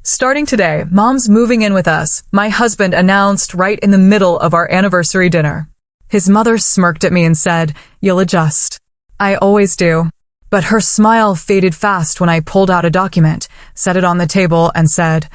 Starting today, Mom's moving in with us, my husband announced right in the middle of our anniversary dinner. His mother smirked at me and said, "You'll adjust." I always do. But her smile faded fast when I pulled out a document, set it on the table, and said,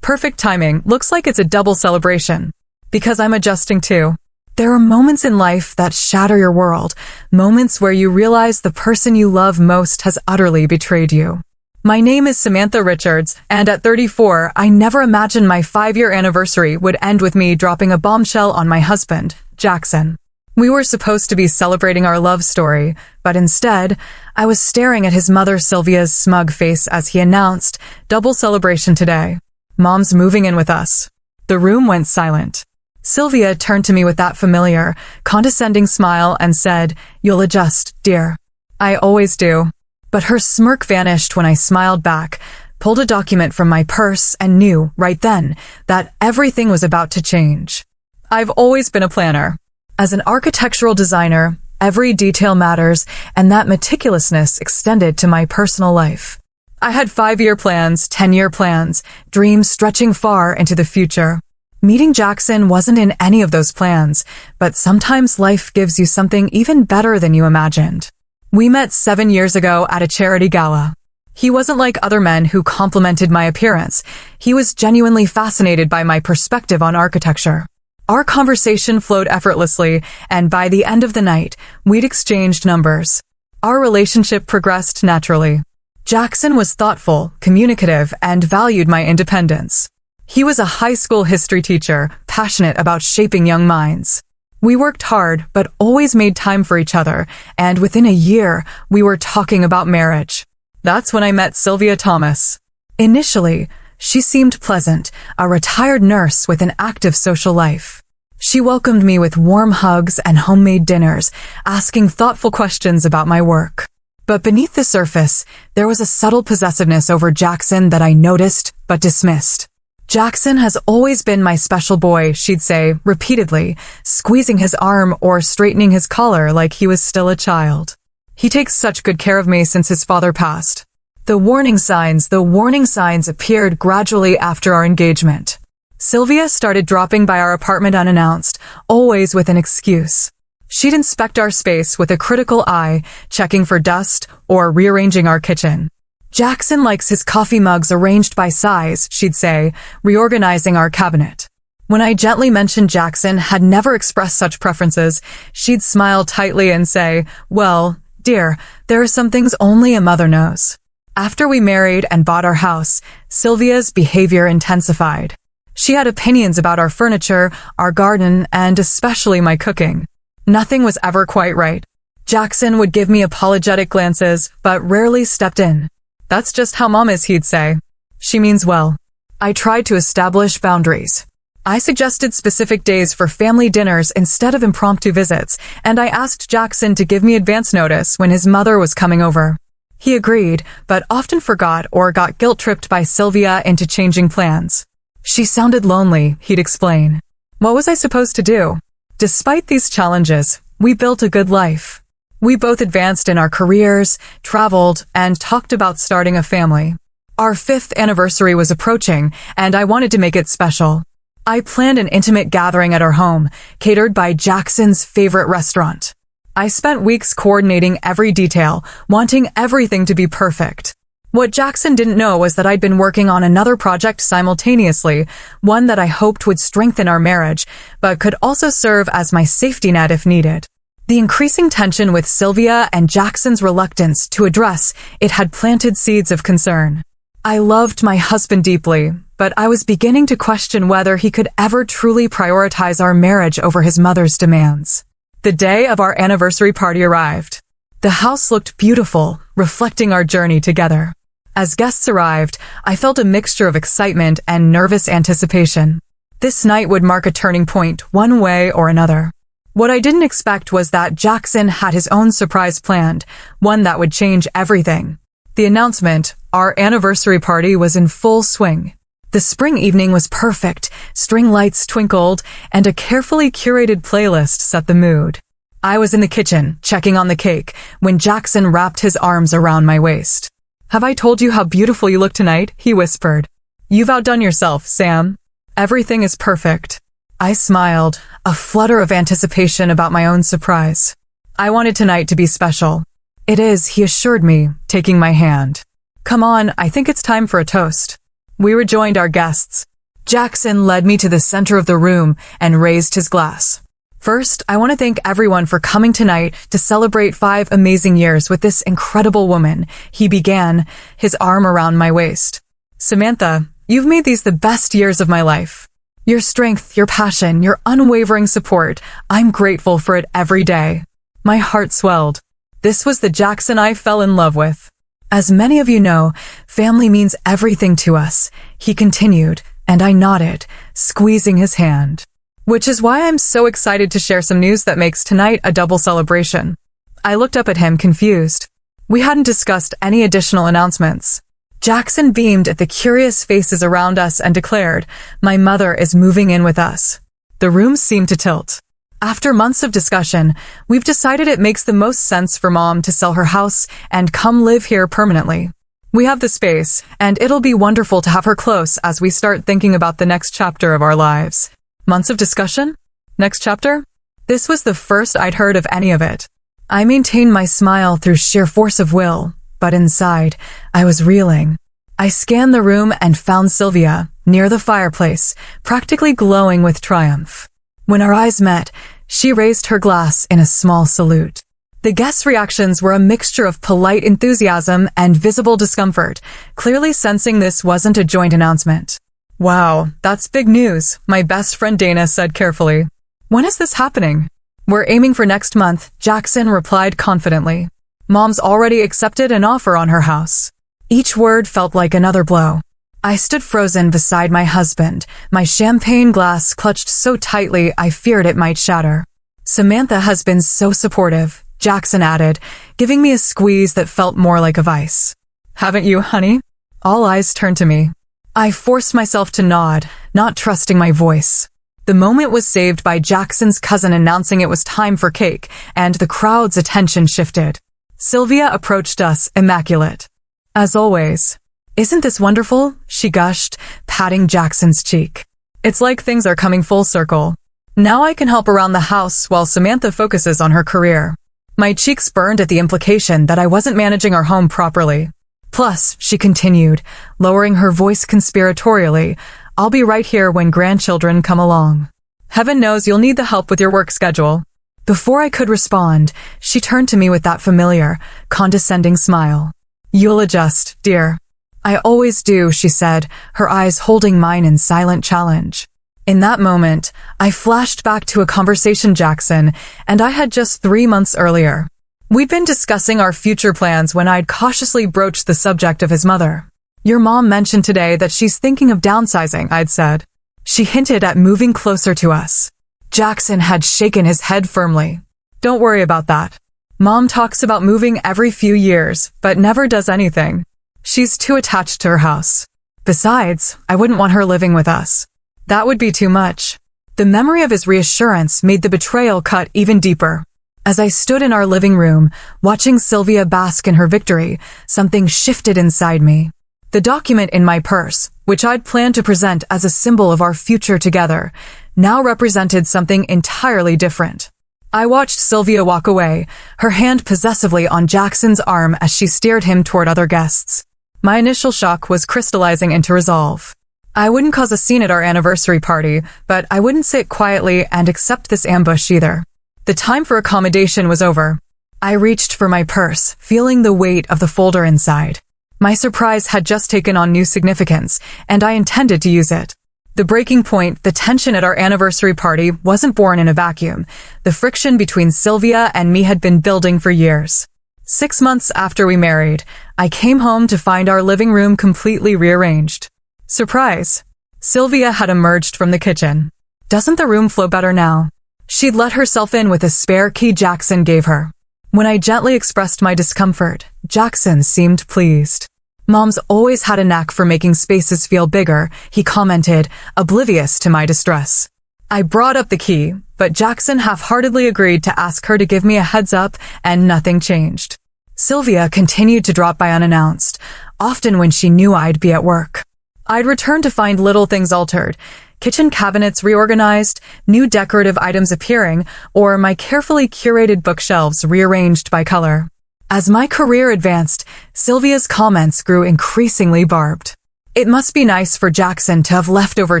"Perfect timing, looks like it's a double celebration." Because I'm adjusting too. There are moments in life that shatter your world, moments where you realize the person you love most has utterly betrayed you. My name is Samantha Richards, and at 34, I never imagined my 5-year anniversary would end with me dropping a bombshell on my husband, Jackson. We were supposed to be celebrating our love story, but instead, I was staring at his mother Sylvia's smug face as he announced, "Double celebration today. Mom's moving in with us." The room went silent. Sylvia turned to me with that familiar, condescending smile and said, "You'll adjust, dear." I always do. But her smirk vanished when I smiled back, pulled a document from my purse, and knew, right then, that everything was about to change. I've always been a planner. As an architectural designer, every detail matters, and that meticulousness extended to my personal life. I had 5-year plans, 10-year plans, dreams stretching far into the future. Meeting Jackson wasn't in any of those plans, but sometimes life gives you something even better than you imagined. We met 7 years ago at a charity gala. He wasn't like other men who complimented my appearance. He was genuinely fascinated by my perspective on architecture. Our conversation flowed effortlessly, and by the end of the night, we'd exchanged numbers. Our relationship progressed naturally. Jackson was thoughtful, communicative, and valued my independence. He was a high school history teacher, passionate about shaping young minds. We worked hard, but always made time for each other, and within a year, we were talking about marriage. That's when I met Sylvia Thomas. Initially, she seemed pleasant, a retired nurse with an active social life. She welcomed me with warm hugs and homemade dinners, asking thoughtful questions about my work. But beneath the surface, there was a subtle possessiveness over Jackson that I noticed but dismissed. "Jackson has always been my special boy," she'd say, repeatedly, squeezing his arm or straightening his collar like he was still a child. "He takes such good care of me since his father passed." The warning signs appeared gradually after our engagement. Sylvia started dropping by our apartment unannounced, always with an excuse. She'd inspect our space with a critical eye, checking for dust or rearranging our kitchen. "Jackson likes his coffee mugs arranged by size," she'd say, reorganizing our cabinet. When I gently mentioned Jackson had never expressed such preferences, she'd smile tightly and say, "Well, dear, there are some things only a mother knows." After we married and bought our house, Sylvia's behavior intensified. She had opinions about our furniture, our garden, and especially my cooking. Nothing was ever quite right. Jackson would give me apologetic glances, but rarely stepped in. "That's just how Mom is," he'd say. "She means well." I tried to establish boundaries. I suggested specific days for family dinners instead of impromptu visits, and I asked Jackson to give me advance notice when his mother was coming over. He agreed, but often forgot or got guilt-tripped by Sylvia into changing plans. "She sounded lonely," he'd explain. What was I supposed to do? Despite these challenges, we built a good life. We both advanced in our careers, traveled, and talked about starting a family. Our 5th anniversary was approaching, and I wanted to make it special. I planned an intimate gathering at our home, catered by Jackson's favorite restaurant. I spent weeks coordinating every detail, wanting everything to be perfect. What Jackson didn't know was that I'd been working on another project simultaneously, one that I hoped would strengthen our marriage, but could also serve as my safety net if needed. The increasing tension with Sylvia and Jackson's reluctance to address it had planted seeds of concern. I loved my husband deeply, but I was beginning to question whether he could ever truly prioritize our marriage over his mother's demands. The day of our anniversary party arrived. The house looked beautiful, reflecting our journey together. As guests arrived, I felt a mixture of excitement and nervous anticipation. This night would mark a turning point, one way or another. What I didn't expect was that Jackson had his own surprise planned, one that would change everything. The announcement, our anniversary party, was in full swing. The spring evening was perfect, string lights twinkled, and a carefully curated playlist set the mood. I was in the kitchen, checking on the cake, when Jackson wrapped his arms around my waist. "Have I told you how beautiful you look tonight?" he whispered. You've outdone yourself, Sam. Everything is perfect. I smiled, a flutter of anticipation about my own surprise. I wanted tonight to be special. It is, he assured me, taking my hand. Come on, I think it's time for a toast. We rejoined our guests. Jackson led me to the center of the room and raised his glass. First, I want to thank everyone for coming tonight to celebrate 5 amazing years with this incredible woman, he began, his arm around my waist. Samantha, you've made these the best years of my life. Your strength, your passion, your unwavering support, I'm grateful for it every day. My heart swelled. This was the Jackson I fell in love with. As many of you know, family means everything to us, he continued, and I nodded, squeezing his hand. Which is why I'm so excited to share some news that makes tonight a double celebration. I looked up at him confused. We hadn't discussed any additional announcements. Jackson beamed at the curious faces around us and declared, "My mother is moving in with us." The room seemed to tilt. After months of discussion, we've decided it makes the most sense for Mom to sell her house and come live here permanently. We have the space, and it'll be wonderful to have her close as we start thinking about the next chapter of our lives. Months of discussion? Next chapter? This was the first I'd heard of any of it. I maintained my smile through sheer force of will, but inside, I was reeling. I scanned the room and found Sylvia, near the fireplace, practically glowing with triumph. When our eyes met, she raised her glass in a small salute. The guests' reactions were a mixture of polite enthusiasm and visible discomfort, clearly sensing this wasn't a joint announcement. Wow, that's big news, my best friend Dana said carefully. When is this happening? We're aiming for next month, Jackson replied confidently. Mom's already accepted an offer on her house. Each word felt like another blow. I stood frozen beside my husband, my champagne glass clutched so tightly I feared it might shatter. Samantha has been so supportive, Jackson added, giving me a squeeze that felt more like a vice. Haven't you, honey? All eyes turned to me. I forced myself to nod, not trusting my voice. The moment was saved by Jackson's cousin announcing it was time for cake, and the crowd's attention shifted. Sylvia approached us, immaculate. As always. Isn't this wonderful? She gushed, patting Jackson's cheek. It's like things are coming full circle. Now I can help around the house while Samantha focuses on her career. My cheeks burned at the implication that I wasn't managing our home properly. Plus, she continued, lowering her voice conspiratorially, I'll be right here when grandchildren come along. Heaven knows you'll need the help with your work schedule. Before I could respond, she turned to me with that familiar, condescending smile. You'll adjust, dear. I always do, she said, her eyes holding mine in silent challenge. In that moment, I flashed back to a conversation Jackson and I had just 3 months earlier. We'd been discussing our future plans when I'd cautiously broached the subject of his mother. Your mom mentioned today that she's thinking of downsizing, I'd said. She hinted at moving closer to us. Jackson had shaken his head firmly. Don't worry about that. Mom talks about moving every few years, but never does anything. She's too attached to her house. Besides, I wouldn't want her living with us. That would be too much. The memory of his reassurance made the betrayal cut even deeper. As I stood in our living room, watching Sylvia bask in her victory, something shifted inside me. The document in my purse, which I'd planned to present as a symbol of our future together, now represented something entirely different. I watched Sylvia walk away, her hand possessively on Jackson's arm as she steered him toward other guests. My initial shock was crystallizing into resolve. I wouldn't cause a scene at our anniversary party, but I wouldn't sit quietly and accept this ambush either. The time for accommodation was over. I reached for my purse, feeling the weight of the folder inside. My surprise had just taken on new significance, and I intended to use it. The breaking point, the tension at our anniversary party, wasn't born in a vacuum. The friction between Sylvia and me had been building for years. 6 months after we married, I came home to find our living room completely rearranged. Surprise! Sylvia had emerged from the kitchen. Doesn't the room flow better now? She'd let herself in with a spare key Jackson gave her. When I gently expressed my discomfort, Jackson seemed pleased. Mom's always had a knack for making spaces feel bigger, he commented, oblivious to my distress. I brought up the key, but Jackson half-heartedly agreed to ask her to give me a heads up, and nothing changed. Sylvia continued to drop by unannounced, often when she knew I'd be at work. I'd return to find little things altered, kitchen cabinets reorganized, new decorative items appearing, or my carefully curated bookshelves rearranged by color. As my career advanced, Sylvia's comments grew increasingly barbed. "It must be nice for Jackson to have leftover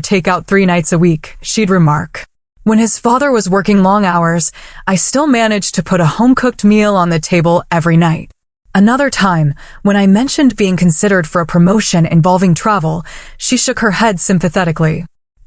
takeout 3 nights a week," she'd remark. When his father was working long hours, I still managed to put a home-cooked meal on the table every night. Another time, when I mentioned being considered for a promotion involving travel, she shook her head sympathetically.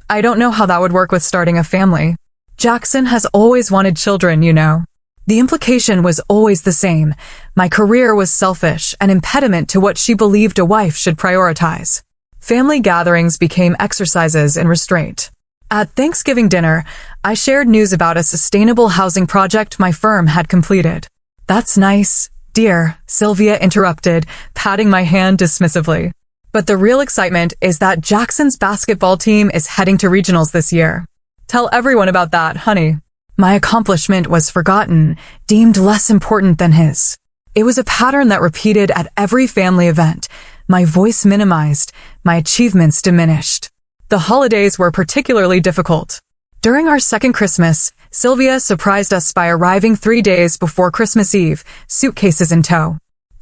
"I don't know how that would work with starting a family. Jackson has always wanted children, you know." The implication was always the same. My career was selfish, an impediment to what she believed a wife should prioritize. Family gatherings became exercises in restraint. At Thanksgiving dinner, I shared news about a sustainable housing project my firm had completed. "That's nice, dear," Sylvia interrupted, patting my hand dismissively. "But the real excitement is that Jackson's basketball team is heading to regionals this year. Tell everyone about that, honey." My accomplishment was forgotten, deemed less important than his. It was a pattern that repeated at every family event. My voice minimized, my achievements diminished. The holidays were particularly difficult. During our second Christmas, Sylvia surprised us by arriving 3 days before Christmas Eve, suitcases in tow.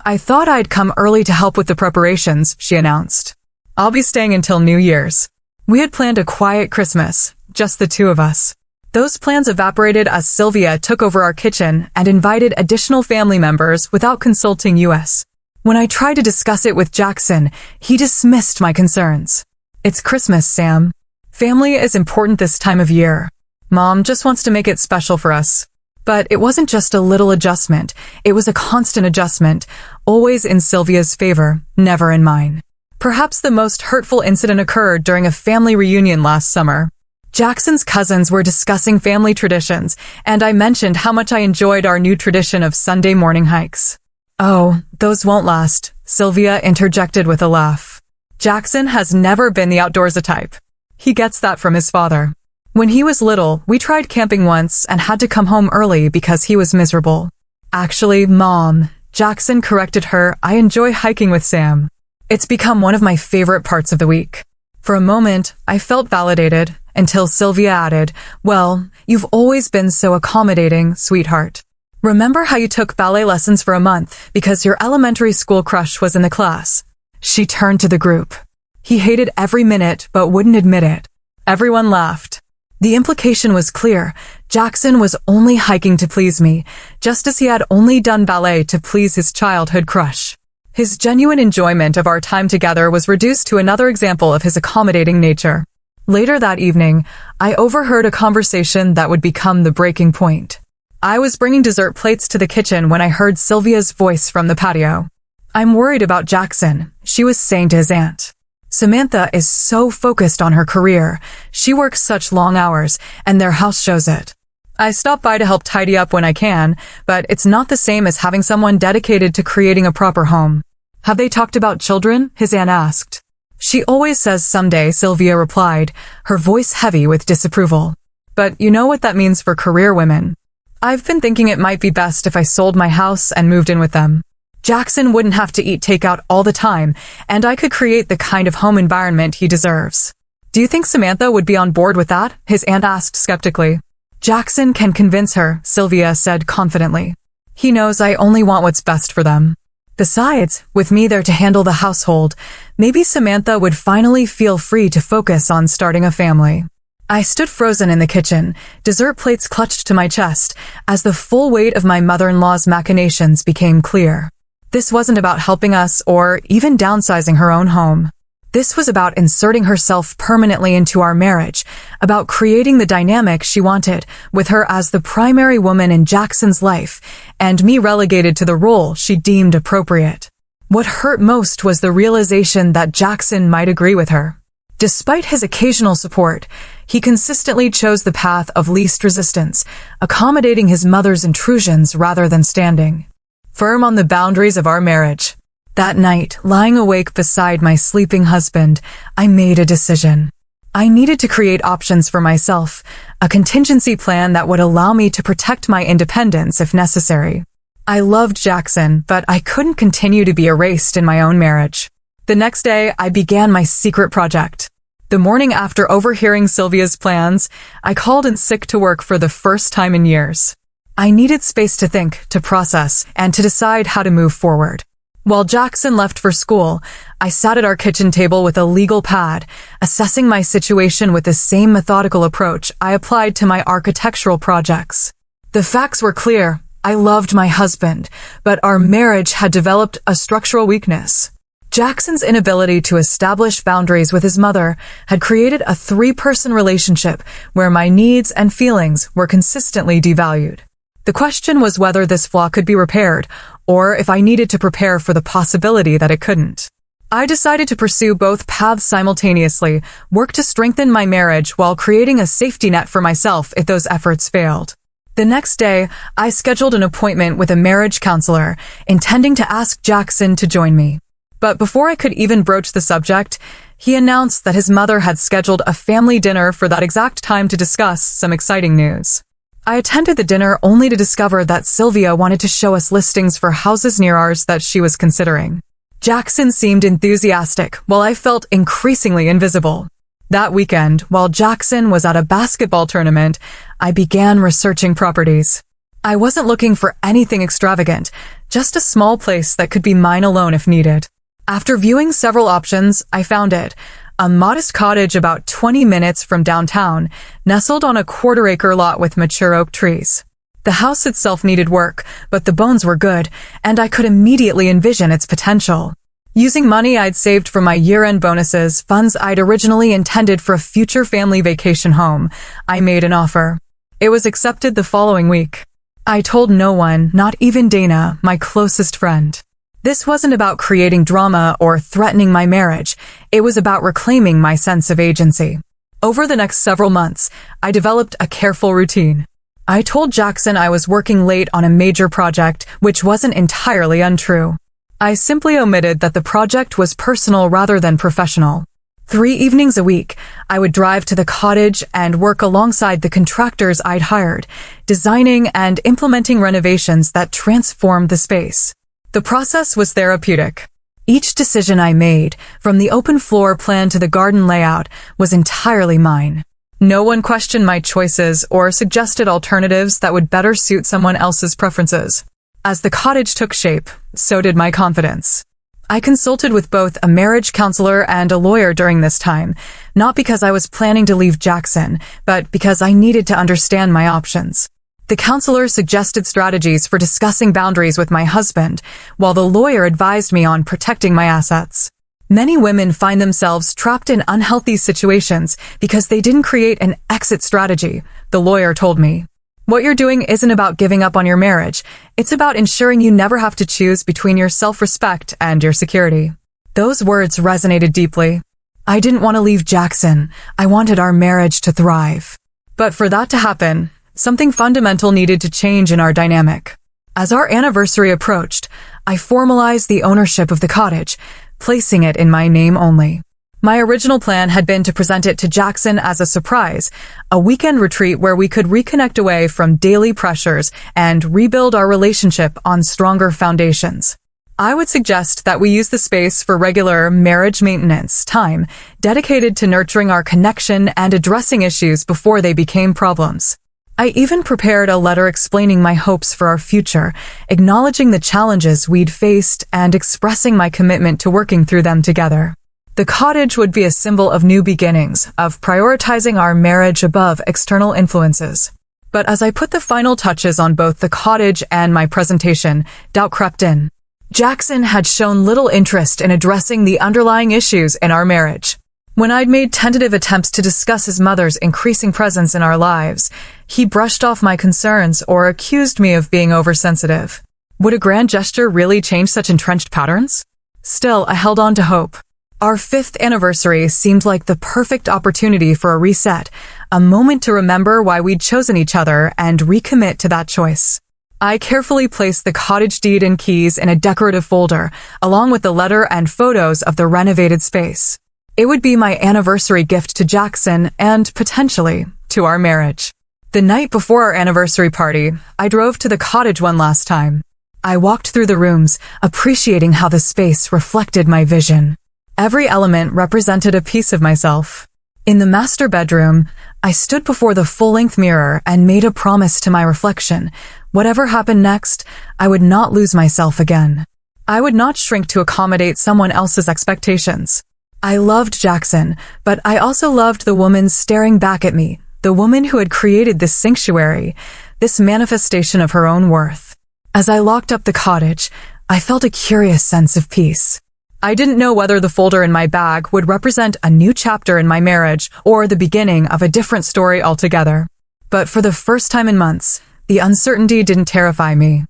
"I thought I'd come early to help with the preparations," she announced. "I'll be staying until New Year's." We had planned a quiet Christmas, just the two of us. Those plans evaporated as Sylvia took over our kitchen and invited additional family members without consulting us. When I tried to discuss it with Jackson, he dismissed my concerns. "It's Christmas, Sam. Family is important this time of year. Mom just wants to make it special for us." But it wasn't just a little adjustment. It was a constant adjustment, always in Sylvia's favor, never in mine. Perhaps the most hurtful incident occurred during a family reunion last summer. Jackson's cousins were discussing family traditions, and I mentioned how much I enjoyed our new tradition of Sunday morning hikes. "Oh, those won't last," Sylvia interjected with a laugh. "Jackson has never been the outdoorsy type. He gets that from his father. When he was little, we tried camping once and had to come home early because he was miserable." "Actually, Mom," Jackson corrected her, "I enjoy hiking with Sam. It's become one of my favorite parts of the week." For a moment, I felt validated, until Sylvia added, "Well, you've always been so accommodating, sweetheart. Remember how you took ballet lessons for a month because your elementary school crush was in the class?" She turned to the group. He hated every minute but wouldn't admit it. Everyone laughed. The implication was clear. Jackson was only hiking to please me, just as he had only done ballet to please his childhood crush. His genuine enjoyment of our time together was reduced to another example of his accommodating nature. Later that evening, I overheard a conversation that would become the breaking point. I was bringing dessert plates to the kitchen when I heard Sylvia's voice from the patio. "I'm worried about Jackson," she was saying to his aunt. "Samantha is so focused on her career. She works such long hours, and their house shows it. I stop by to help tidy up when I can, but it's not the same as having someone dedicated to creating a proper home." "Have they talked about children?" his aunt asked. "She always says someday," Sylvia replied, her voice heavy with disapproval. "But you know what that means for career women. I've been thinking it might be best if I sold my house and moved in with them. Jackson wouldn't have to eat takeout all the time, and I could create the kind of home environment he deserves." "Do you think Samantha would be on board with that?" his aunt asked skeptically. "Jackson can convince her," Sylvia said confidently. "He knows I only want what's best for them. Besides, with me there to handle the household, maybe Samantha would finally feel free to focus on starting a family." I stood frozen in the kitchen, dessert plates clutched to my chest, as the full weight of my mother-in-law's machinations became clear. This wasn't about helping us or even downsizing her own home. This was about inserting herself permanently into our marriage, about creating the dynamic she wanted, with her as the primary woman in Jackson's life, and me relegated to the role she deemed appropriate. What hurt most was the realization that Jackson might agree with her. Despite his occasional support, he consistently chose the path of least resistance, accommodating his mother's intrusions rather than standing firm on the boundaries of our marriage. That night, lying awake beside my sleeping husband, I made a decision. I needed to create options for myself, a contingency plan that would allow me to protect my independence if necessary. I loved Jackson, but I couldn't continue to be erased in my own marriage. The next day, I began my secret project. The morning after overhearing Sylvia's plans, I called in sick to work for the first time in years. I needed space to think, to process, and to decide how to move forward. While Jackson left for school, I sat at our kitchen table with a legal pad, assessing my situation with the same methodical approach I applied to my architectural projects. The facts were clear. I loved my husband, but our marriage had developed a structural weakness. Jackson's inability to establish boundaries with his mother had created a three-person relationship where my needs and feelings were consistently devalued. The question was whether this flaw could be repaired, or if I needed to prepare for the possibility that it couldn't. I decided to pursue both paths simultaneously, work to strengthen my marriage while creating a safety net for myself if those efforts failed. The next day, I scheduled an appointment with a marriage counselor, intending to ask Jackson to join me. But before I could even broach the subject, he announced that his mother had scheduled a family dinner for that exact time to discuss some exciting news. I attended the dinner only to discover that Sylvia wanted to show us listings for houses near ours that she was considering. Jackson seemed enthusiastic, while I felt increasingly invisible. That weekend, while Jackson was at a basketball tournament, I began researching properties. I wasn't looking for anything extravagant, just a small place that could be mine alone if needed. After viewing several options, I found it. A modest cottage about 20 minutes from downtown, nestled on a quarter-acre lot with mature oak trees. The house itself needed work, but the bones were good, and I could immediately envision its potential. Using money I'd saved from my year-end bonuses, funds I'd originally intended for a future family vacation home, I made an offer. It was accepted the following week. I told no one, not even Dana, my closest friend. This wasn't about creating drama or threatening my marriage. It was about reclaiming my sense of agency. Over the next several months, I developed a careful routine. I told Jackson I was working late on a major project, which wasn't entirely untrue. I simply omitted that the project was personal rather than professional. 3 evenings a week, I would drive to the cottage and work alongside the contractors I'd hired, designing and implementing renovations that transformed the space. The process was therapeutic. Each decision I made, from the open floor plan to the garden layout, was entirely mine. No one questioned my choices or suggested alternatives that would better suit someone else's preferences. As the cottage took shape, so did my confidence. I consulted with both a marriage counselor and a lawyer during this time, not because I was planning to leave Jackson, but because I needed to understand my options. The counselor suggested strategies for discussing boundaries with my husband, while the lawyer advised me on protecting my assets. Many women find themselves trapped in unhealthy situations because they didn't create an exit strategy, the lawyer told me. What you're doing isn't about giving up on your marriage. It's about ensuring you never have to choose between your self-respect and your security. Those words resonated deeply. I didn't want to leave Jackson. I wanted our marriage to thrive. But for that to happen, something fundamental needed to change in our dynamic. As our anniversary approached, I formalized the ownership of the cottage, placing it in my name only. My original plan had been to present it to Jackson as a surprise, a weekend retreat where we could reconnect away from daily pressures and rebuild our relationship on stronger foundations. I would suggest that we use the space for regular marriage maintenance time, dedicated to nurturing our connection and addressing issues before they became problems. I even prepared a letter explaining my hopes for our future, acknowledging the challenges we'd faced and expressing my commitment to working through them together. The cottage would be a symbol of new beginnings, of prioritizing our marriage above external influences. But as I put the final touches on both the cottage and my presentation, doubt crept in. Jackson had shown little interest in addressing the underlying issues in our marriage. When I'd made tentative attempts to discuss his mother's increasing presence in our lives, he brushed off my concerns or accused me of being oversensitive. Would a grand gesture really change such entrenched patterns? Still, I held on to hope. Our 5th anniversary seemed like the perfect opportunity for a reset, a moment to remember why we'd chosen each other and recommit to that choice. I carefully placed the cottage deed and keys in a decorative folder, along with the letter and photos of the renovated space. It would be my anniversary gift to Jackson and, potentially, to our marriage. The night before our anniversary party, I drove to the cottage one last time. I walked through the rooms, appreciating how the space reflected my vision. Every element represented a piece of myself. In the master bedroom, I stood before the full-length mirror and made a promise to my reflection. Whatever happened next, I would not lose myself again. I would not shrink to accommodate someone else's expectations. I loved Jackson, but I also loved the woman staring back at me, the woman who had created this sanctuary, this manifestation of her own worth. As I locked up the cottage, I felt a curious sense of peace. I didn't know whether the folder in my bag would represent a new chapter in my marriage or the beginning of a different story altogether. But for the first time in months, the uncertainty didn't terrify me.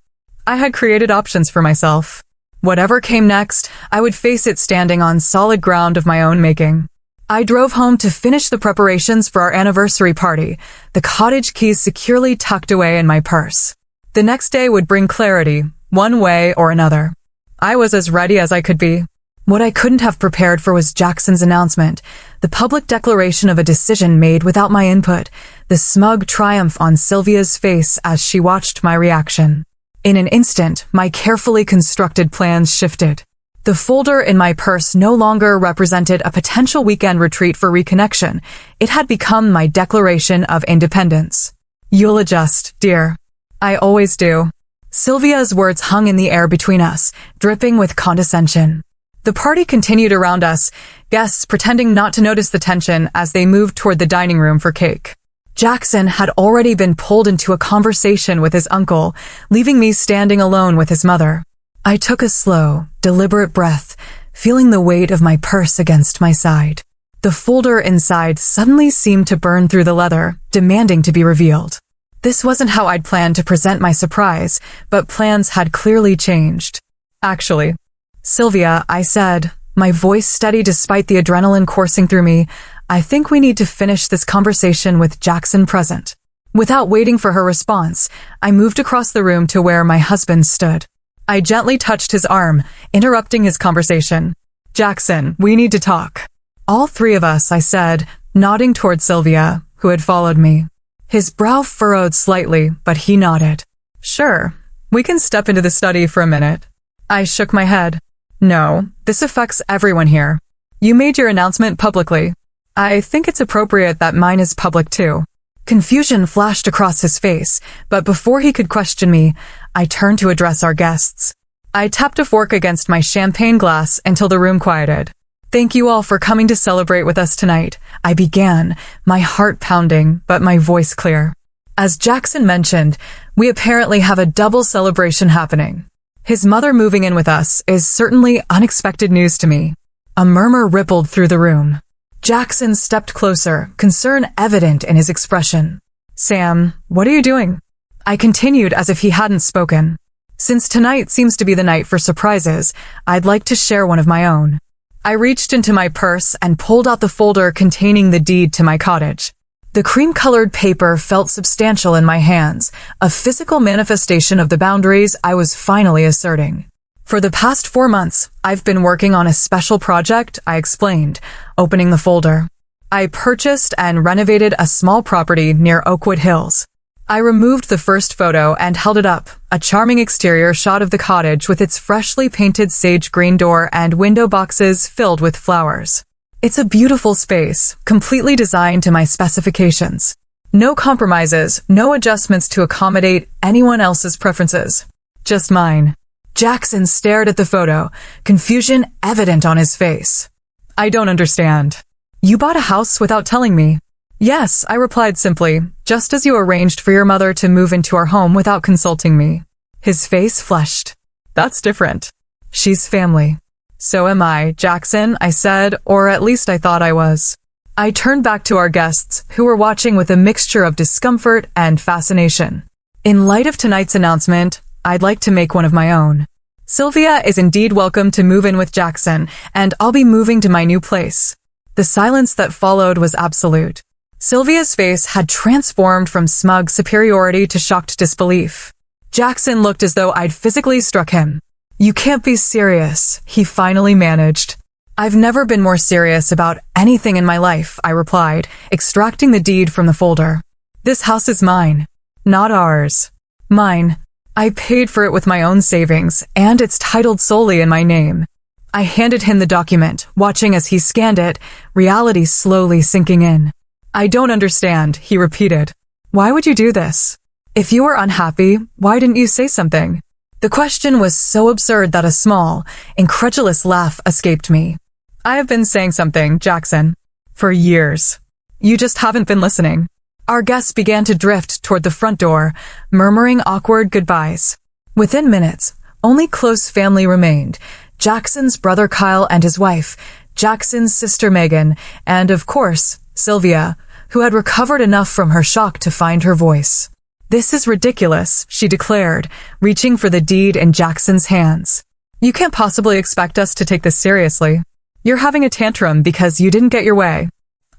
I had created options for myself. Whatever came next, I would face it standing on solid ground of my own making. I drove home to finish the preparations for our anniversary party, the cottage keys securely tucked away in my purse. The next day would bring clarity, one way or another. I was as ready as I could be. What I couldn't have prepared for was Jackson's announcement, the public declaration of a decision made without my input, the smug triumph on Sylvia's face as she watched my reaction. In an instant, my carefully constructed plans shifted. The folder in my purse no longer represented a potential weekend retreat for reconnection. It had become my declaration of independence. "You'll adjust, dear." "I always do." Sylvia's words hung in the air between us, dripping with condescension. The party continued around us, guests pretending not to notice the tension as they moved toward the dining room for cake. Jackson had already been pulled into a conversation with his uncle, leaving me standing alone with his mother. I took a slow, deliberate breath, feeling the weight of my purse against my side. The folder inside suddenly seemed to burn through the leather, demanding to be revealed. This wasn't how I'd planned to present my surprise, but plans had clearly changed. "Actually, Sylvia," I said, my voice steady despite the adrenaline coursing through me, "I think we need to finish this conversation with Jackson present." Without waiting for her response, I moved across the room to where my husband stood. I gently touched his arm, interrupting his conversation. "Jackson, we need to talk." "All three of us," I said, nodding toward Sylvia, who had followed me. His brow furrowed slightly, but he nodded. "Sure, we can step into the study for a minute." I shook my head. "No, this affects everyone here. You made your announcement publicly. I think it's appropriate that mine is public too." Confusion flashed across his face, but before he could question me, I turned to address our guests. I tapped a fork against my champagne glass until the room quieted. "Thank you all for coming to celebrate with us tonight," I began, my heart pounding, but my voice clear. "As Jackson mentioned, we apparently have a double celebration happening. His mother moving in with us is certainly unexpected news to me." A murmur rippled through the room. Jackson stepped closer, concern evident in his expression. "Sam, what are you doing?" I continued as if he hadn't spoken. "Since tonight seems to be the night for surprises, I'd like to share one of my own." I reached into my purse and pulled out the folder containing the deed to my cottage. The cream-colored paper felt substantial in my hands, a physical manifestation of the boundaries I was finally asserting. "For the past 4 months, I've been working on a special project," I explained, opening the folder. "I purchased and renovated a small property near Oakwood Hills." I removed the first photo and held it up, a charming exterior shot of the cottage with its freshly painted sage green door and window boxes filled with flowers. "It's a beautiful space, completely designed to my specifications. No compromises, no adjustments to accommodate anyone else's preferences. Just mine." Jackson stared at the photo, confusion evident on his face. "I don't understand. You bought a house without telling me." "Yes," I replied simply, "just as you arranged for your mother to move into our home without consulting me." His face flushed. "That's different. She's family." "So am I, Jackson," I said, or at least I thought I was. I turned back to our guests, who were watching with a mixture of discomfort and fascination. "In light of tonight's announcement, I'd like to make one of my own. Sylvia is indeed welcome to move in with Jackson, and I'll be moving to my new place." The silence that followed was absolute. Sylvia's face had transformed from smug superiority to shocked disbelief. Jackson looked as though I'd physically struck him. "You can't be serious," he finally managed. "I've never been more serious about anything in my life," I replied, extracting the deed from the folder. "This house is mine. Not ours. Mine. I paid for it with my own savings, and it's titled solely in my name." I handed him the document, watching as he scanned it, reality slowly sinking in. I don't understand, he repeated. Why would you do this? If you were unhappy, why didn't you say something? The question was so absurd that a small, incredulous laugh escaped me. I have been saying something, Jackson, for years. You just haven't been listening. Our guests began to drift toward the front door, murmuring awkward goodbyes. Within minutes, only close family remained. Jackson's brother Kyle and his wife, Jackson's sister Megan, and of course, Sylvia, who had recovered enough from her shock to find her voice. This is ridiculous, she declared, reaching for the deed in Jackson's hands. You can't possibly expect us to take this seriously. You're having a tantrum because you didn't get your way.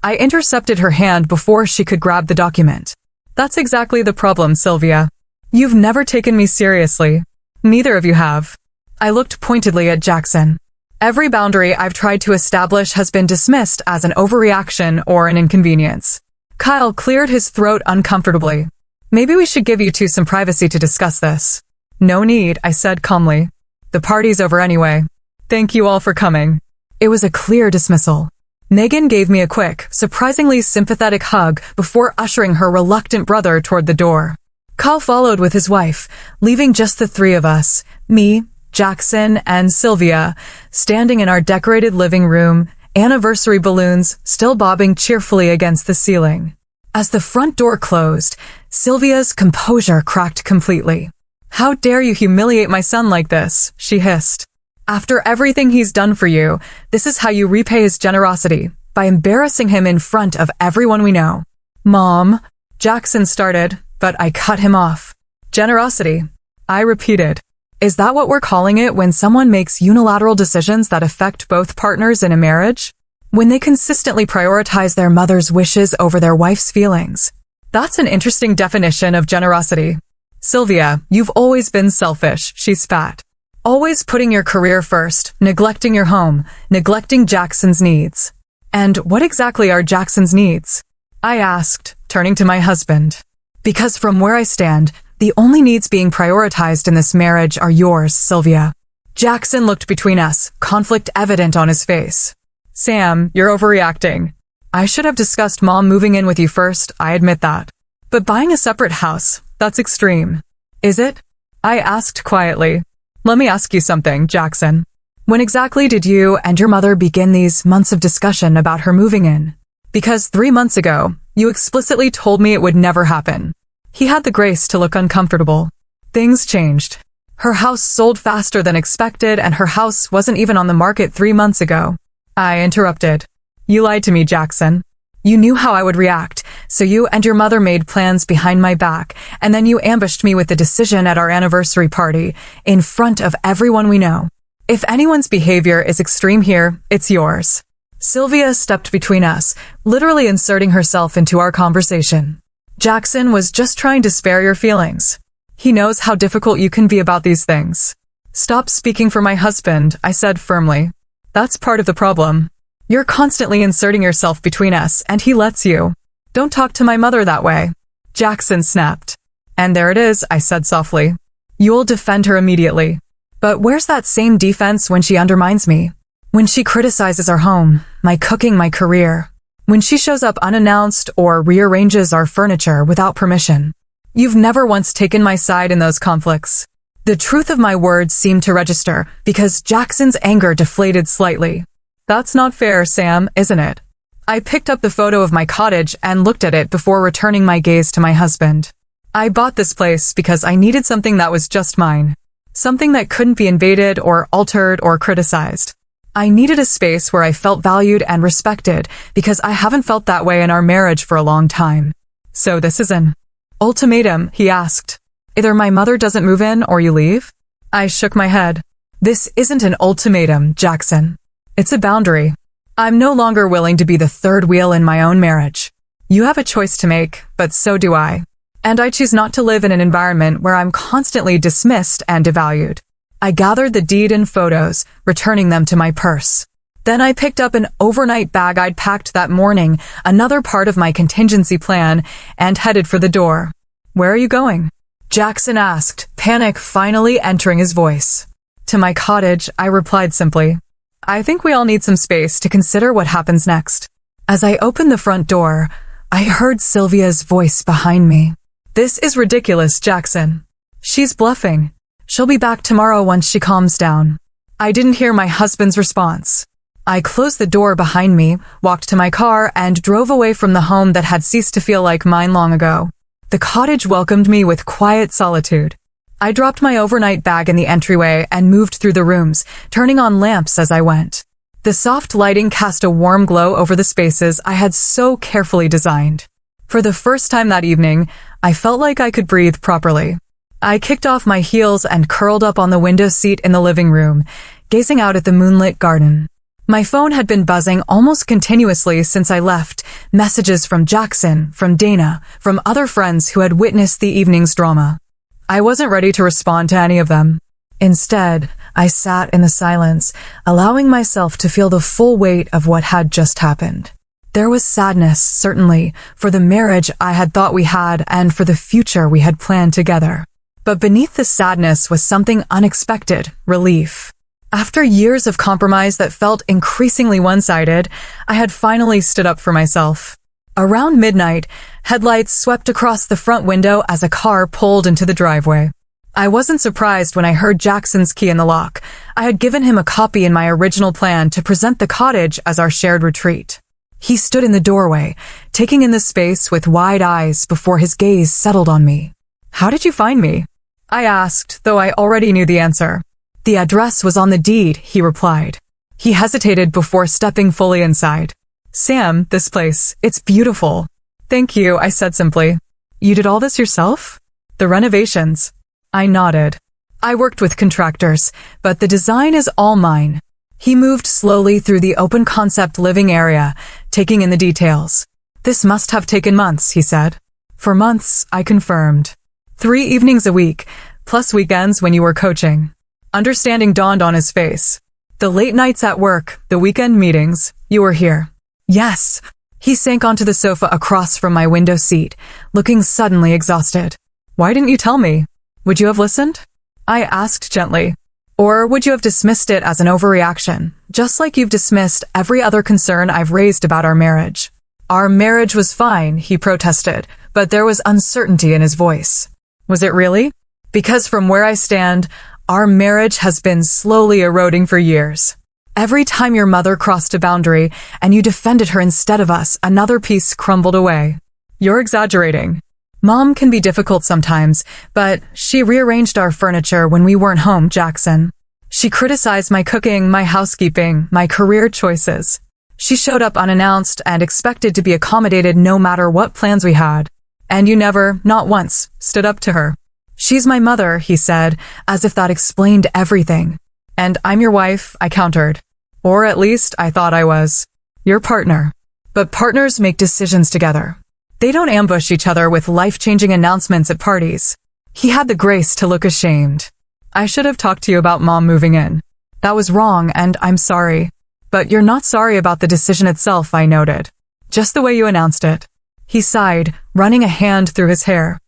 I intercepted her hand before she could grab the document. That's exactly the problem, Sylvia. You've never taken me seriously. Neither of you have. I looked pointedly at Jackson. Every boundary I've tried to establish has been dismissed as an overreaction or an inconvenience. Kyle cleared his throat uncomfortably. Maybe we should give you two some privacy to discuss this. No need, I said calmly. The party's over anyway. Thank you all for coming. It was a clear dismissal. Megan gave me a quick, surprisingly sympathetic hug before ushering her reluctant brother toward the door. Kyle followed with his wife, leaving just the three of us, me, Jackson, and Sylvia, standing in our decorated living room, anniversary balloons still bobbing cheerfully against the ceiling. As the front door closed, Sylvia's composure cracked completely. How dare you humiliate my son like this, she hissed. After everything he's done for you, this is how you repay his generosity, by embarrassing him in front of everyone we know. Mom, Jackson started, but I cut him off. Generosity, I repeated. Is that what we're calling it when someone makes unilateral decisions that affect both partners in a marriage? When they consistently prioritize their mother's wishes over their wife's feelings? That's an interesting definition of generosity. Sylvia, you've always been selfish, she spat. Always putting your career first, neglecting your home, neglecting Jackson's needs. And what exactly are Jackson's needs? I asked, turning to my husband. Because from where I stand, the only needs being prioritized in this marriage are yours, Sylvia. Jackson looked between us, conflict evident on his face. Sam, you're overreacting. I should have discussed Mom moving in with you first, I admit that. But buying a separate house, that's extreme. Is it? I asked quietly. Let me ask you something, Jackson. When exactly did you and your mother begin these months of discussion about her moving in? Because 3 months ago, you explicitly told me it would never happen. He had the grace to look uncomfortable. Things changed. Her house sold faster than expected, and her house wasn't even on the market 3 months ago. I interrupted. You lied to me, Jackson. You knew how I would react, so you and your mother made plans behind my back, and then you ambushed me with the decision at our anniversary party, in front of everyone we know. If anyone's behavior is extreme here, it's yours. Sylvia stepped between us, literally inserting herself into our conversation. Jackson was just trying to spare your feelings. He knows how difficult you can be about these things. Stop speaking for my husband, I said firmly. That's part of the problem. You're constantly inserting yourself between us, and he lets you. Don't talk to my mother that way. Jackson snapped. And there it is, I said softly. You'll defend her immediately. But where's that same defense when she undermines me? When she criticizes our home, my cooking, my career. When she shows up unannounced or rearranges our furniture without permission. You've never once taken my side in those conflicts. The truth of my words seemed to register because Jackson's anger deflated slightly. That's not fair, Sam, isn't it? I picked up the photo of my cottage and looked at it before returning my gaze to my husband. I bought this place because I needed something that was just mine. Something that couldn't be invaded or altered or criticized. I needed a space where I felt valued and respected because I haven't felt that way in our marriage for a long time. So this is an ultimatum, he asked. Either my mother doesn't move in or you leave? I shook my head. This isn't an ultimatum, Jackson. It's a boundary. I'm no longer willing to be the third wheel in my own marriage. You have a choice to make, but so do I. And I choose not to live in an environment where I'm constantly dismissed and devalued. I gathered the deed and photos, returning them to my purse. Then I picked up an overnight bag I'd packed that morning, another part of my contingency plan, and headed for the door. Where are you going? Jackson asked, panic finally entering his voice. To my cottage, I replied simply. I think we all need some space to consider what happens next. As I opened the front door, I heard Sylvia's voice behind me. This is ridiculous, Jackson. She's bluffing. She'll be back tomorrow once she calms down. I didn't hear my husband's response. I closed the door behind me, walked to my car, and drove away from the home that had ceased to feel like mine long ago. The cottage welcomed me with quiet solitude. I dropped my overnight bag in the entryway and moved through the rooms, turning on lamps as I went. The soft lighting cast a warm glow over the spaces I had so carefully designed. For the first time that evening, I felt like I could breathe properly. I kicked off my heels and curled up on the window seat in the living room, gazing out at the moonlit garden. My phone had been buzzing almost continuously since I left, messages from Jackson, from Dana, from other friends who had witnessed the evening's drama. I wasn't ready to respond to any of them. Instead, I sat in the silence, allowing myself to feel the full weight of what had just happened. There was sadness, certainly, for the marriage I had thought we had and for the future we had planned together. But beneath the sadness was something unexpected, relief. After years of compromise that felt increasingly one-sided, I had finally stood up for myself. Around midnight, headlights swept across the front window as a car pulled into the driveway. I wasn't surprised when I heard Jackson's key in the lock. I had given him a copy in my original plan to present the cottage as our shared retreat. He stood in the doorway, taking in the space with wide eyes before his gaze settled on me. "How did you find me?" I asked, though I already knew the answer. "The address was on the deed," he replied. He hesitated before stepping fully inside. "Sam, this place, it's beautiful." "Thank you," I said simply. "You did all this yourself?" "The renovations." I nodded. "I worked with contractors, but the design is all mine." He moved slowly through the open concept living area, taking in the details. "This must have taken months," he said. "For months," I confirmed. 3 evenings a week, plus weekends when you were coaching. Understanding dawned on his face. "The late nights at work, the weekend meetings, you were here." "Yes." He sank onto the sofa across from my window seat, looking suddenly exhausted. "Why didn't you tell me? Would you have listened?" I asked gently. "Or would you have dismissed it as an overreaction, just like you've dismissed every other concern I've raised about our marriage?" "Our marriage was fine," he protested, but there was uncertainty in his voice. "Was it really?" "Because from where I stand, our marriage has been slowly eroding for years. Every time your mother crossed a boundary and you defended her instead of us, another piece crumbled away." "You're exaggerating." "Mom can be difficult sometimes, but she rearranged our furniture when we weren't home, Jackson. She criticized my cooking, my housekeeping, my career choices. She showed up unannounced and expected to be accommodated no matter what plans we had. And you never, not once, stood up to her." "She's my mother," he said, as if that explained everything. "And I'm your wife," I countered. "Or at least I thought I was. Your partner." "But partners make decisions together. They don't ambush each other with life-changing announcements at parties." He had the grace to look ashamed. "I should have talked to you about Mom moving in. That was wrong, and I'm sorry. But you're not sorry about the decision itself," I noted. "Just the way you announced it." He sighed, running a hand through his hair.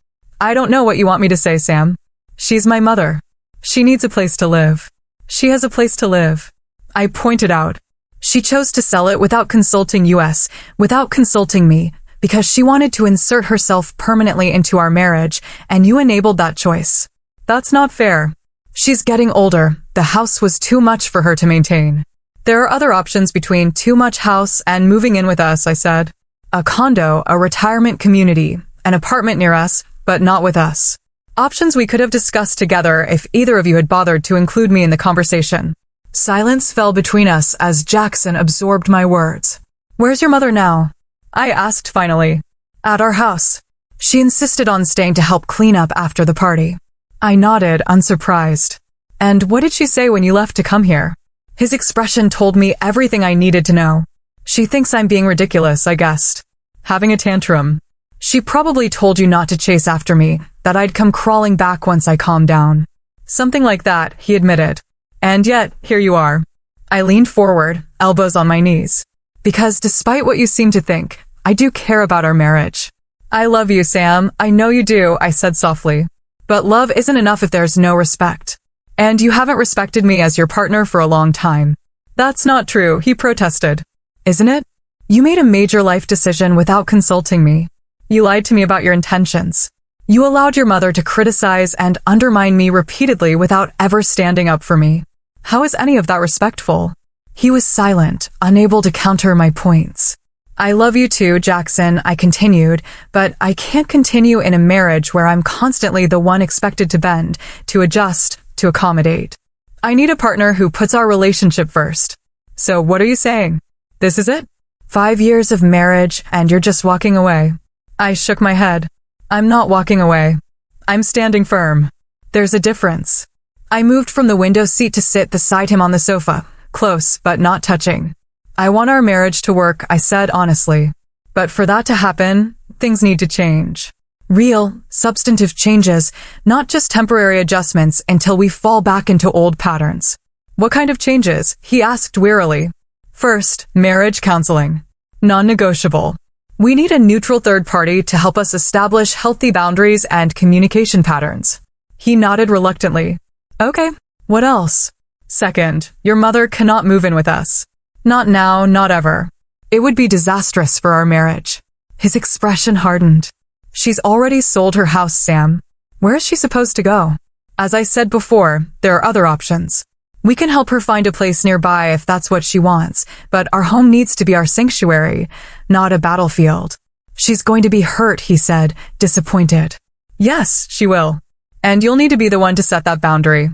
"I don't know what you want me to say, Sam. She's my mother. She needs a place to live. She has a place to live." I pointed out. "She chose to sell it without consulting us, without consulting me, because she wanted to insert herself permanently into our marriage, and you enabled that choice. That's not fair. She's getting older. The house was too much for her to maintain. There are other options between too much house and moving in with us," I said. "A condo, a retirement community, an apartment near us, but not with us. Options we could have discussed together if either of you had bothered to include me in the conversation." Silence fell between us as Jackson absorbed my words. "Where's your mother now?" I asked finally. "At our house. She insisted on staying to help clean up after the party." I nodded, unsurprised. "And what did she say when you left to come here?" His expression told me everything I needed to know. "She thinks I'm being ridiculous," I guessed. "Having a tantrum." "She probably told you not to chase after me, that I'd come crawling back once I calmed down." "Something like that," he admitted. "And yet, here you are." I leaned forward, elbows on my knees. "Because despite what you seem to think, I do care about our marriage." "I love you, Sam. I know you do," I said softly. "But love isn't enough if there's no respect. And you haven't respected me as your partner for a long time." That's not true, he protested. Isn't it? You made a major life decision without consulting me. You lied to me about your intentions. You allowed your mother to criticize and undermine me repeatedly without ever standing up for me. How is any of that respectful? He was silent, unable to counter my points. I love you too, Jackson, I continued, but I can't continue in a marriage where I'm constantly the one expected to bend, to adjust, to accommodate. I need a partner who puts our relationship first. So what are you saying? This is it? 5 years of marriage and you're just walking away. I shook my head. I'm not walking away. I'm standing firm. There's a difference. I moved from the window seat to sit beside him on the sofa, close but not touching. I want our marriage to work, I said honestly. But for that to happen, things need to change. Real, substantive changes, not just temporary adjustments until we fall back into old patterns. What kind of changes? He asked wearily. First, marriage counseling. Non-negotiable. We need a neutral third party to help us establish healthy boundaries and communication patterns. He nodded reluctantly. Okay, what else? Second, your mother cannot move in with us. Not now, not ever. It would be disastrous for our marriage. His expression hardened. She's already sold her house, Sam. Where is she supposed to go? As I said before, there are other options. We can help her find a place nearby if that's what she wants, but our home needs to be our sanctuary, not a battlefield. She's going to be hurt, he said, disappointed. Yes, she will. And you'll need to be the one to set that boundary.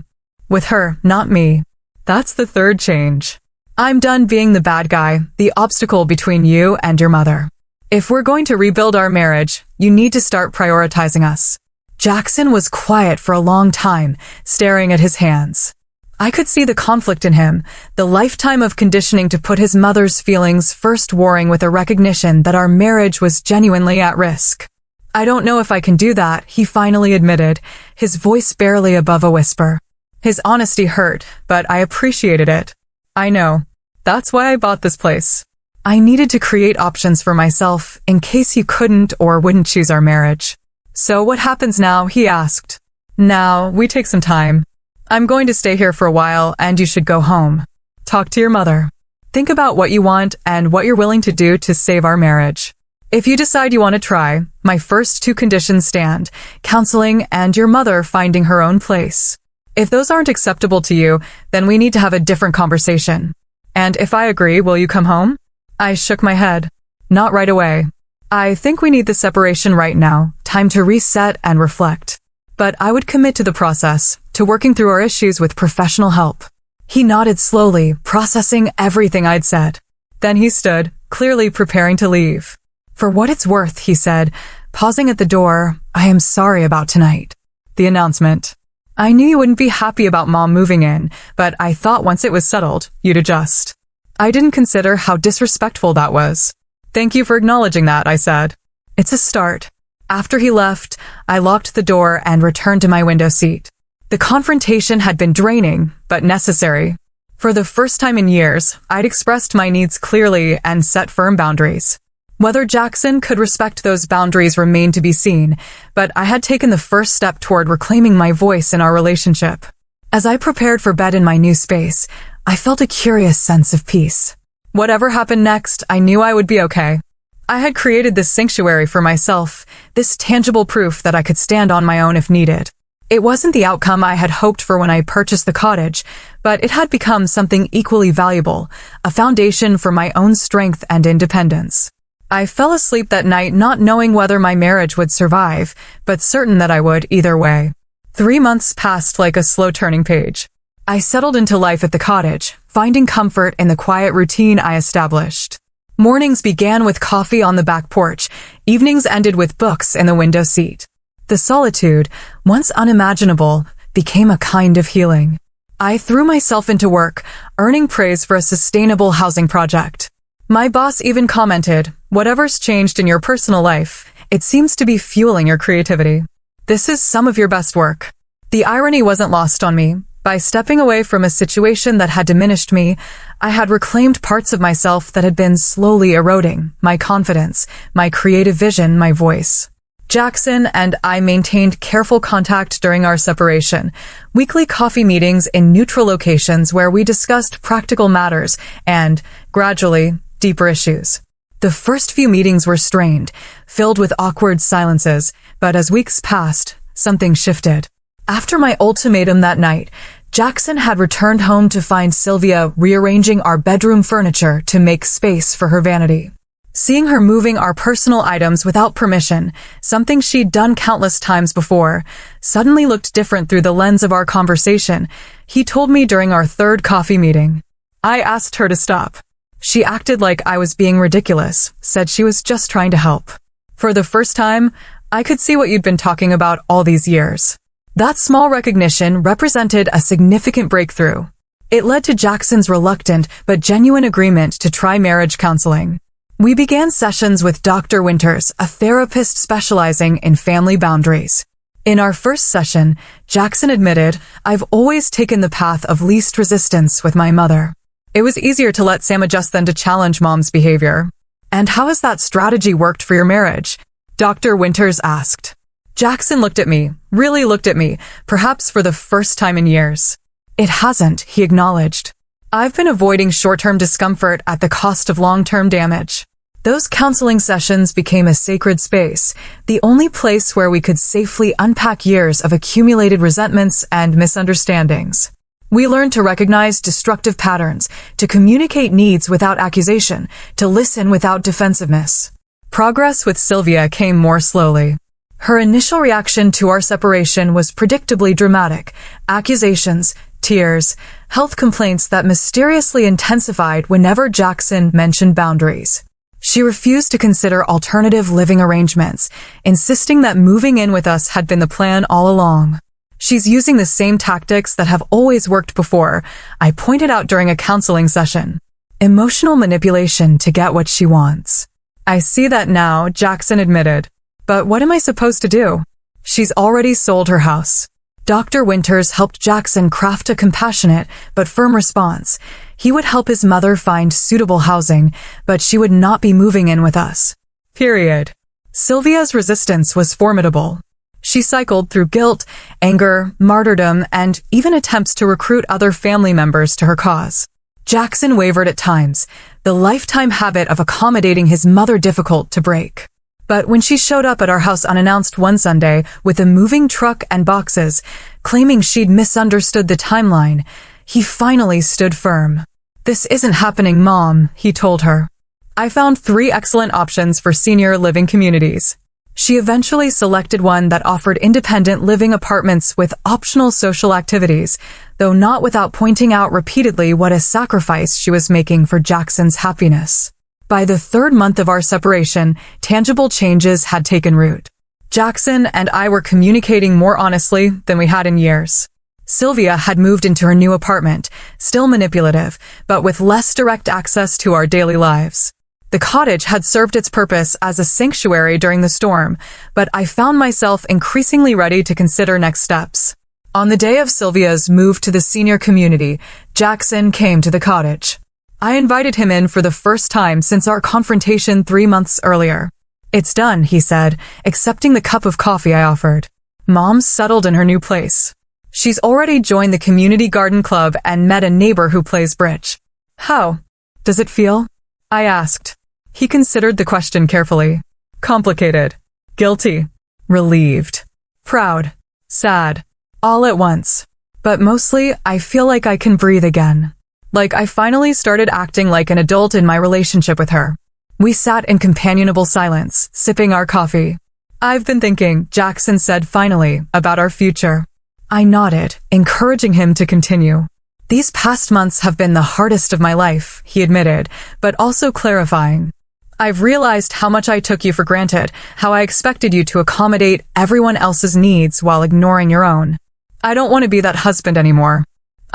With her, not me. That's the third change. I'm done being the bad guy, the obstacle between you and your mother. If we're going to rebuild our marriage, you need to start prioritizing us. Jackson was quiet for a long time, staring at his hands. I could see the conflict in him, the lifetime of conditioning to put his mother's feelings first warring with a recognition that our marriage was genuinely at risk. I don't know if I can do that, he finally admitted, his voice barely above a whisper. His honesty hurt, but I appreciated it. I know. That's why I bought this place. I needed to create options for myself in case you couldn't or wouldn't choose our marriage. So what happens now? He asked. Now, we take some time. I'm going to stay here for a while and you should go home. Talk to your mother. Think about what you want and what you're willing to do to save our marriage. If you decide you want to try, my first 2 conditions stand, counseling and your mother finding her own place. If those aren't acceptable to you, then we need to have a different conversation. And if I agree, will you come home? I shook my head. Not right away. I think we need the separation right now, time to reset and reflect. But I would commit to the process, to working through our issues with professional help. He nodded slowly, processing everything I'd said. Then he stood, clearly preparing to leave. For what it's worth, he said, pausing at the door, I am sorry about tonight. The announcement. I knew you wouldn't be happy about Mom moving in, but I thought once it was settled, you'd adjust. I didn't consider how disrespectful that was. Thank you for acknowledging that, I said. It's a start. After he left, I locked the door and returned to my window seat. The confrontation had been draining, but necessary. For the first time in years, I'd expressed my needs clearly and set firm boundaries. Whether Jackson could respect those boundaries remained to be seen, but I had taken the first step toward reclaiming my voice in our relationship. As I prepared for bed in my new space, I felt a curious sense of peace. Whatever happened next, I knew I would be okay. I had created this sanctuary for myself, this tangible proof that I could stand on my own if needed. It wasn't the outcome I had hoped for when I purchased the cottage, but it had become something equally valuable, a foundation for my own strength and independence. I fell asleep that night not knowing whether my marriage would survive, but certain that I would either way. 3 months passed like a slow turning page. I settled into life at the cottage, finding comfort in the quiet routine I established. Mornings began with coffee on the back porch, evenings ended with books in the window seat. The solitude, once unimaginable, became a kind of healing. I threw myself into work, earning praise for a sustainable housing project. My boss even commented, "Whatever's changed in your personal life, it seems to be fueling your creativity. This is some of your best work." The irony wasn't lost on me. By stepping away from a situation that had diminished me, I had reclaimed parts of myself that had been slowly eroding, my confidence, my creative vision, my voice. Jackson and I maintained careful contact during our separation, weekly coffee meetings in neutral locations where we discussed practical matters and, gradually, deeper issues. The first few meetings were strained, filled with awkward silences, but as weeks passed, something shifted. After my ultimatum that night, Jackson had returned home to find Sylvia rearranging our bedroom furniture to make space for her vanity. Seeing her moving our personal items without permission, something she'd done countless times before, suddenly looked different through the lens of our conversation, he told me during our third coffee meeting. I asked her to stop. She acted like I was being ridiculous, said she was just trying to help. For the first time, I could see what you'd been talking about all these years. That small recognition represented a significant breakthrough. It led to Jackson's reluctant but genuine agreement to try marriage counseling. We began sessions with Dr. Winters, a therapist specializing in family boundaries. In our first session, Jackson admitted, "I've always taken the path of least resistance with my mother. It was easier to let Sam adjust than to challenge Mom's behavior." "And how has that strategy worked for your marriage?" Dr. Winters asked. Jackson looked at me, really looked at me, perhaps for the first time in years. "It hasn't," he acknowledged. "I've been avoiding short-term discomfort at the cost of long-term damage." Those counseling sessions became a sacred space, the only place where we could safely unpack years of accumulated resentments and misunderstandings. We learned to recognize destructive patterns, to communicate needs without accusation, to listen without defensiveness. Progress with Sylvia came more slowly. Her initial reaction to our separation was predictably dramatic: accusations, tears, health complaints that mysteriously intensified whenever Jackson mentioned boundaries. She refused to consider alternative living arrangements, insisting that moving in with us had been the plan all along. "She's using the same tactics that have always worked before," I pointed out during a counseling session. "Emotional manipulation to get what she wants." "I see that now," Jackson admitted. "But what am I supposed to do?" "She's already sold her house." Dr. Winters helped Jackson craft a compassionate but firm response. He would help his mother find suitable housing, but she would not be moving in with us. Period. Sylvia's resistance was formidable. She cycled through guilt, anger, martyrdom, and even attempts to recruit other family members to her cause. Jackson wavered at times, the lifetime habit of accommodating his mother difficult to break. But when she showed up at our house unannounced one Sunday with a moving truck and boxes, claiming she'd misunderstood the timeline, he finally stood firm. "This isn't happening, Mom," he told her. I found 3 excellent options for senior living communities. She eventually selected one that offered independent living apartments with optional social activities, though not without pointing out repeatedly what a sacrifice she was making for Jackson's happiness. By the 3rd month of our separation, tangible changes had taken root. Jackson and I were communicating more honestly than we had in years. Sylvia had moved into her new apartment, still manipulative, but with less direct access to our daily lives. The cottage had served its purpose as a sanctuary during the storm, but I found myself increasingly ready to consider next steps. On the day of Sylvia's move to the senior community, Jackson came to the cottage. I invited him in for the first time since our confrontation 3 months earlier. "It's done," he said, accepting the cup of coffee I offered. "Mom's settled in her new place. She's already joined the community garden club and met a neighbor who plays bridge." "How does it feel?" I asked. He considered the question carefully. "Complicated. Guilty. Relieved. Proud. Sad. All at once. But mostly, I feel like I can breathe again. Like I finally started acting like an adult in my relationship with her." We sat in companionable silence, sipping our coffee. "I've been thinking," Jackson said finally, "about our future." I nodded, encouraging him to continue. "These past months have been the hardest of my life," he admitted, but also clarifying. "I've realized how much I took you for granted, how I expected you to accommodate everyone else's needs while ignoring your own. I don't want to be that husband anymore."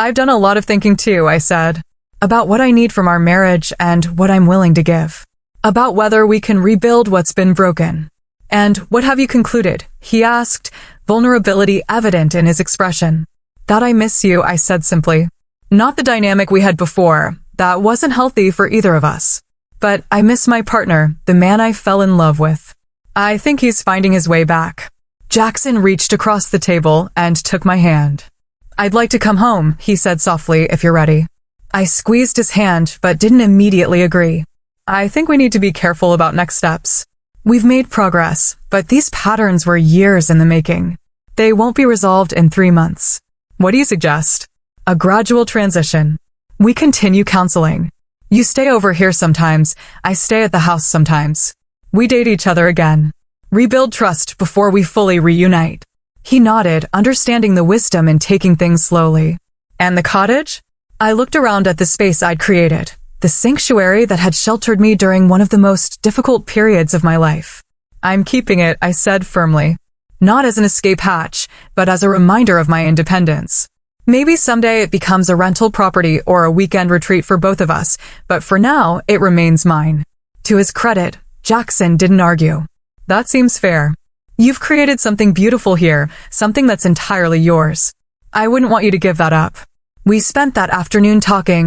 "I've done a lot of thinking too," I said, "about what I need from our marriage and what I'm willing to give. About whether we can rebuild what's been broken." "And what have you concluded?" he asked, vulnerability evident in his expression. "That I miss you," I said simply. "Not the dynamic we had before. That wasn't healthy for either of us. But I miss my partner, the man I fell in love with." I think he's finding his way back. Jackson reached across the table and took my hand. I'd like to come home, he said softly, if you're ready. I squeezed his hand, but didn't immediately agree. I think we need to be careful about next steps. We've made progress, but these patterns were years in the making. They won't be resolved in 3 months. What do you suggest? A gradual transition. We continue counseling. You stay over here sometimes, I stay at the house sometimes. We date each other again. Rebuild trust before we fully reunite. He nodded, understanding the wisdom in taking things slowly. And the cottage? I looked around at the space I'd created, the sanctuary that had sheltered me during one of the most difficult periods of my life. I'm keeping it, I said firmly. Not as an escape hatch, but as a reminder of my independence. Maybe someday it becomes a rental property or a weekend retreat for both of us, but for now, it remains mine. To his credit, Jackson didn't argue. That seems fair. You've created something beautiful here, something that's entirely yours. I wouldn't want you to give that up. We spent that afternoon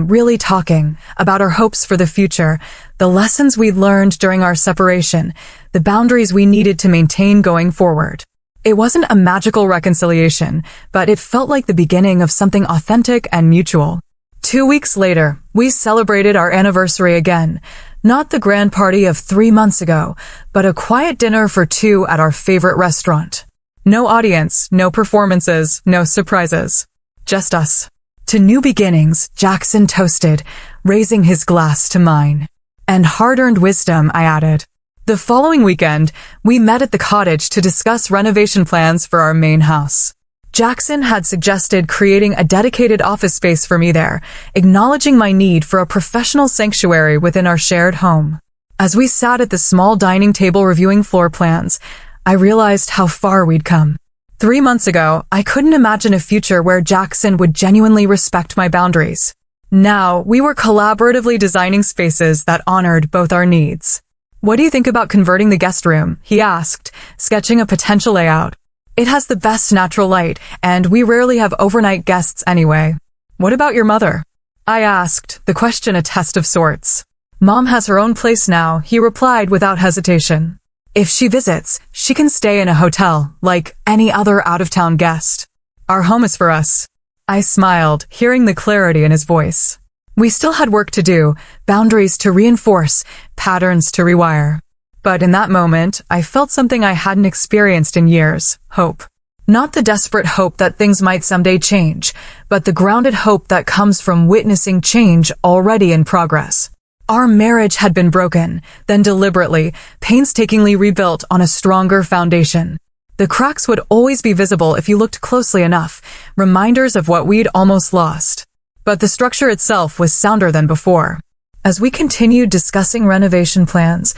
really talking, about our hopes for the future, the lessons we'd learned during our separation, the boundaries we needed to maintain going forward. It wasn't a magical reconciliation, but it felt like the beginning of something authentic and mutual. 2 weeks later, we celebrated our anniversary again. Not the grand party of 3 months ago, but a quiet dinner for 2 at our favorite restaurant. No audience, no performances, no surprises. Just us. To new beginnings, Jackson toasted, raising his glass to mine. And hard-earned wisdom, I added. The following weekend, we met at the cottage to discuss renovation plans for our main house. Jackson had suggested creating a dedicated office space for me there, acknowledging my need for a professional sanctuary within our shared home. As we sat at the small dining table reviewing floor plans, I realized how far we'd come. 3 months ago, I couldn't imagine a future where Jackson would genuinely respect my boundaries. Now, we were collaboratively designing spaces that honored both our needs. What do you think about converting the guest room? He asked, sketching a potential layout. It has the best natural light, and we rarely have overnight guests anyway. What about your mother? I asked, the question a test of sorts. Mom has her own place now, he replied without hesitation. If she visits, she can stay in a hotel, like any other out-of-town guest. Our home is for us. I smiled, hearing the clarity in his voice. We still had work to do, boundaries to reinforce, patterns to rewire. But in that moment, I felt something I hadn't experienced in years, hope. Not the desperate hope that things might someday change, but the grounded hope that comes from witnessing change already in progress. Our marriage had been broken, then deliberately, painstakingly rebuilt on a stronger foundation. The cracks would always be visible if you looked closely enough, reminders of what we'd almost lost. But the structure itself was sounder than before. As we continued discussing renovation plans,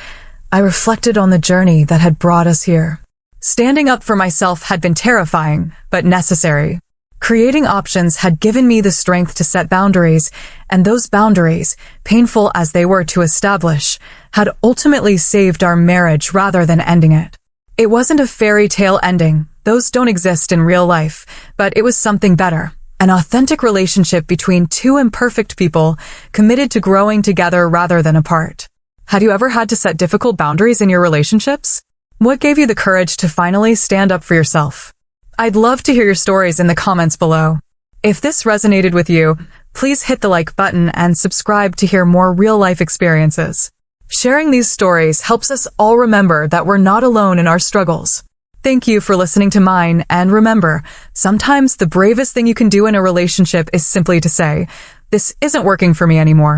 I reflected on the journey that had brought us here. Standing up for myself had been terrifying, but necessary. Creating options had given me the strength to set boundaries, and those boundaries, painful as they were to establish, had ultimately saved our marriage rather than ending it. It wasn't a fairy tale ending, those don't exist in real life, but it was something better. An authentic relationship between 2 imperfect people committed to growing together rather than apart. Had you ever had to set difficult boundaries in your relationships? What gave you the courage to finally stand up for yourself? I'd love to hear your stories in the comments below. If this resonated with you, please hit the like button and subscribe to hear more real-life experiences. Sharing these stories helps us all remember that we're not alone in our struggles. Thank you for listening to mine, and remember, sometimes the bravest thing you can do in a relationship is simply to say, "This isn't working for me anymore."